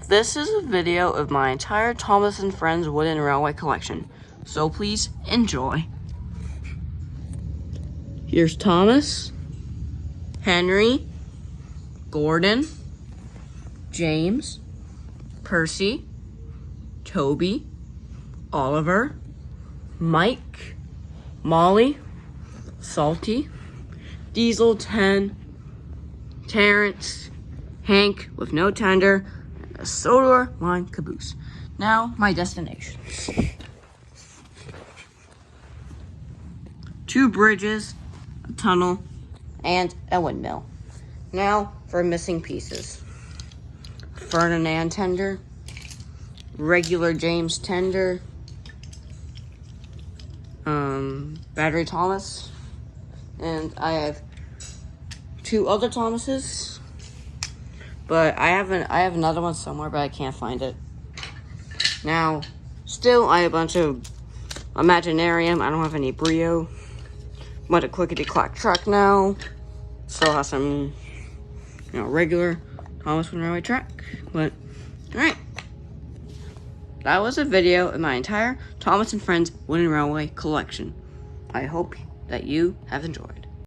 This is a video of my entire Thomas and Friends Wooden Railway collection, so please enjoy. Here's Thomas, Henry, Gordon, James, Percy, Toby, Oliver, Mike, Molly, Salty, Diesel 10, Terrence, Hank with no tender, and a solar line caboose. Now, my destinations. 2 bridges, a tunnel, and a windmill. Now, for missing pieces. Ferdinand tender, regular James tender, Battery Thomas, and I have 2 other Thomases, but I have another one somewhere, but I can't find it. Now, still, I have a bunch of Imaginarium. I don't have any Brio. Want a Clickety Clack track now. Still have some, regular Thomas Wooden Railway track. But, alright. That was a video of my entire Thomas and Friends Wooden Railway collection. I hope that you have enjoyed.